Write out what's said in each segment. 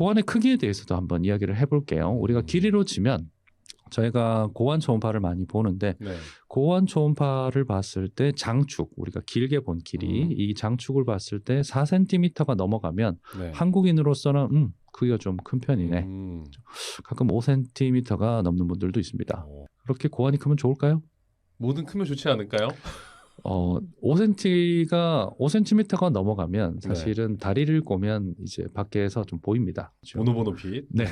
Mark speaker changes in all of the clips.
Speaker 1: 고환의 크기에 대해서도 한번 이야기를 해볼게요. 우리가 길이로 치면 저희가 고환 초음파를 많이 보는데
Speaker 2: 네.
Speaker 1: 고환 초음파를 봤을 때 장축, 우리가 길게 본 길이 이 장축을 봤을 때 4cm가 넘어가면
Speaker 2: 네.
Speaker 1: 한국인으로서는 크기가 좀 큰 편이네.
Speaker 2: 음.
Speaker 1: 가끔 5cm가 넘는 분들도 있습니다. 그렇게 고환이 크면 좋을까요?
Speaker 2: 뭐든 크면 좋지 않을까요?
Speaker 1: 5cm가 넘어가면
Speaker 2: 네.
Speaker 1: 사실은 다리를 꼬면 이제 밖에서 좀 보입니다.
Speaker 2: 보노보노 빛.
Speaker 1: 네.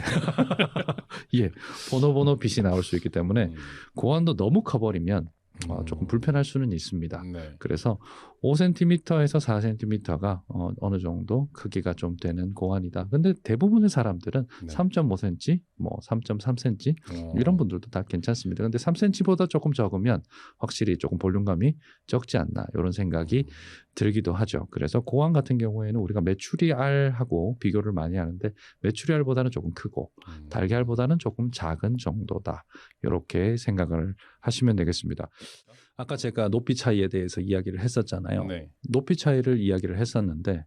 Speaker 1: 예. 보노보노 빛이 나올 수 있기 때문에 고환도 너무 커버리면 조금 불편할 수는 있습니다.
Speaker 2: 네.
Speaker 1: 그래서 5cm에서 4cm가 어느 정도 크기가 좀 되는 고환이다. 근데 대부분의 사람들은
Speaker 2: 네.
Speaker 1: 3.5cm, 뭐 3.3cm 이런 분들도 다 괜찮습니다. 근데 3cm보다 조금 적으면 확실히 조금 볼륨감이 적지 않나 이런 생각이 들기도 하죠. 그래서 고환 같은 경우에는 우리가 메추리알하고 비교를 많이 하는데 메추리알보다는 조금 크고 달걀보다는 조금 작은 정도다. 이렇게 생각을 하시면 되겠습니다. 아까 제가 높이 차이에 대해서 이야기를 했었잖아요.
Speaker 2: 네.
Speaker 1: 높이 차이를 이야기를 했었는데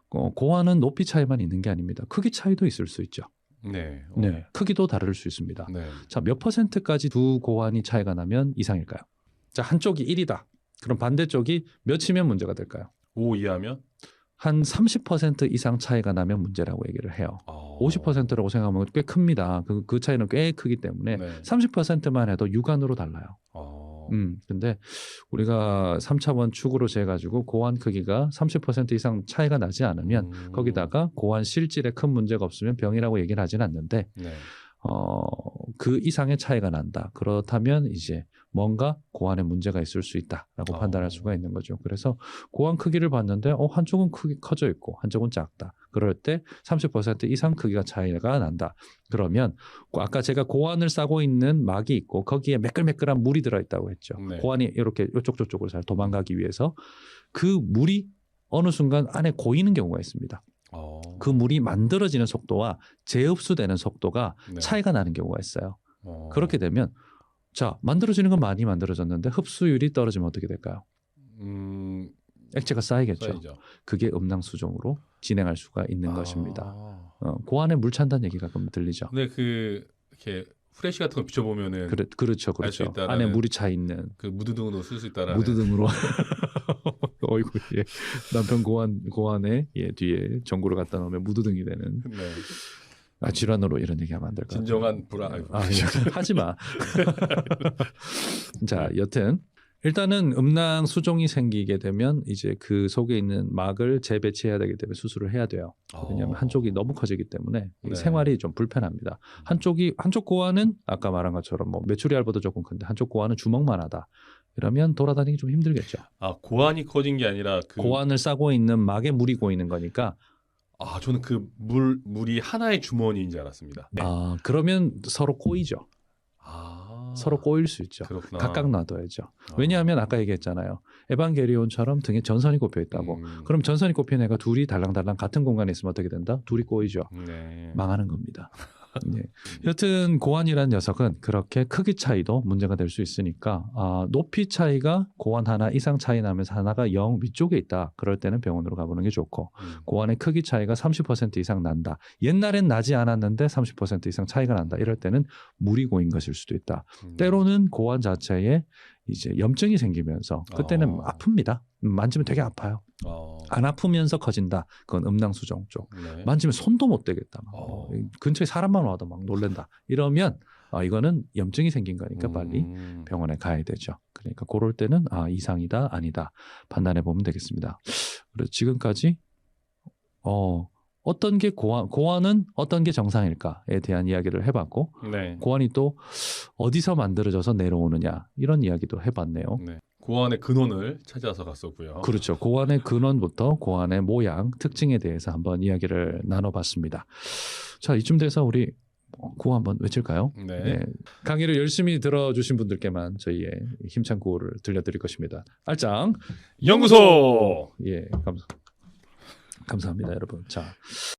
Speaker 1: 고환은 높이 차이만 있는 게 아닙니다. 크기 차이도 있을 수 있죠.
Speaker 2: 네.
Speaker 1: 네, 크기도 다를 수 있습니다.
Speaker 2: 네.
Speaker 1: 자, 몇 %까지 두 고환이 차이가 나면 이상일까요? 자, 한쪽이 1이다. 그럼 반대쪽이 몇이면 문제가 될까요?
Speaker 2: 5 이하면?
Speaker 1: 한 30% 이상 차이가 나면 문제라고 얘기를 해요. 50%라고 생각하면 꽤 큽니다. 그 차이는 꽤 크기 때문에
Speaker 2: 네.
Speaker 1: 30%만 해도 육안으로 달라요. 근데 우리가 3차원 축으로 재가지고 고환 크기가 30% 이상 차이가 나지 않으면 거기다가 고환 실질에 큰 문제가 없으면 병이라고 얘기는 하진 않는데
Speaker 2: 네.
Speaker 1: 그 이상의 차이가 난다. 그렇다면 이제 뭔가 고환에 문제가 있을 수 있다라고 판단할 수가 있는 거죠. 그래서 고환 크기를 봤는데 한쪽은 크기 커져 있고 한쪽은 작다. 그럴 때 30% 이상 크기가 차이가 난다. 그러면 아까 제가 고환을 싸고 있는 막이 있고 거기에 매끌매끌한 물이 들어있다고 했죠.
Speaker 2: 네.
Speaker 1: 고환이 이렇게 이쪽 저쪽으로 잘 도망가기 위해서 그 물이 어느 순간 안에 고이는 경우가 있습니다. 그 물이 만들어지는 속도와 재흡수되는 속도가
Speaker 2: 네.
Speaker 1: 차이가 나는 경우가 있어요. 그렇게 되면 자, 만들어지는 건 많이 만들어졌는데 흡수율이 떨어지면 어떻게 될까요? 액체가 쌓이겠죠.
Speaker 2: 쌓이죠.
Speaker 1: 그게 음낭수종으로 진행할 수가 있는 것입니다. 고안에 물 찬다는 얘기 가끔 들리죠.
Speaker 2: 근데 이렇게 후레쉬 같은 거 비춰보면은
Speaker 1: 그렇죠. 안에 물이 차 있는
Speaker 2: 그 무드등으로 쓸 수 있다라는.
Speaker 1: 무드등으로. 어이구, 예. 남편 고안에 뒤에 전구를 갖다 놓으면 무드등이 되는.
Speaker 2: 네.
Speaker 1: 질환으로 이런 얘기하면 안 될 것 같아요.
Speaker 2: 진정한 불안.
Speaker 1: 예. 하지 마. 자, 여튼 일단은 음낭 수종이 생기게 되면 이제 그 속에 있는 막을 재배치해야 되기 때문에 수술을 해야 돼요. 왜냐하면 한쪽이 너무 커지기 때문에
Speaker 2: 네.
Speaker 1: 생활이 좀 불편합니다. 한쪽 고환은 아까 말한 것처럼 뭐 메추리알보다 조금 큰데 한쪽 고환은 주먹만하다. 이러면 돌아다니기 좀 힘들겠죠.
Speaker 2: 고환이 커진 게 아니라
Speaker 1: 고환을 싸고 있는 막에 물이 고이는 거니까.
Speaker 2: 저는 그 물이 하나의 주머니인 줄 알았습니다. 네.
Speaker 1: 그러면 서로 꼬이죠. 서로 꼬일 수 있죠.
Speaker 2: 그렇구나.
Speaker 1: 각각 놔둬야죠. 왜냐하면 아까 얘기했잖아요. 에반게리온처럼 등에 전선이 꼽혀 있다고. 그럼 전선이 꼽힌 애가 둘이 달랑달랑 같은 공간에 있으면 어떻게 된다? 둘이 꼬이죠.
Speaker 2: 네.
Speaker 1: 망하는 겁니다. 네. 여튼 고환이라는 녀석은 그렇게 크기 차이도 문제가 될 수 있으니까 높이 차이가 고환 하나 이상 차이 나면서 하나가 0 위쪽에 있다. 그럴 때는 병원으로 가보는 게 좋고 고환의 크기 차이가 30% 이상 난다. 옛날엔 나지 않았는데 30% 이상 차이가 난다. 이럴 때는 물이 고인 것일 수도 있다. 때로는 고환 자체에 이제 염증이 생기면서 그때는 아픕니다. 만지면 되게 아파요. 안 아프면서 커진다. 그건 음낭수종 쪽.
Speaker 2: 네.
Speaker 1: 만지면 손도 못 대겠다. 근처에 사람만 와도 막 놀랜다. 이러면 이거는 염증이 생긴 거니까 빨리 병원에 가야 되죠. 그러니까 그럴 때는 이상이다 아니다 판단해 보면 되겠습니다. 그래서 지금까지 어떤 게 고환은 어떤 게 정상일까에 대한 이야기를 해봤고
Speaker 2: 네.
Speaker 1: 고환이 또 어디서 만들어져서 내려오느냐 이런 이야기도 해봤네요.
Speaker 2: 네. 고환의 근원을 찾아서 갔었고요.
Speaker 1: 그렇죠. 고환의 근원부터 고환의 모양, 특징에 대해서 한번 이야기를 나눠봤습니다. 자, 이쯤 돼서 우리 구호 한번 외칠까요?
Speaker 2: 네.
Speaker 1: 네. 강의를 열심히 들어주신 분들께만 저희의 힘찬 구호를 들려드릴 것입니다. 알짱
Speaker 2: 연구소.
Speaker 1: 예, 감사합니다, 여러분. 자.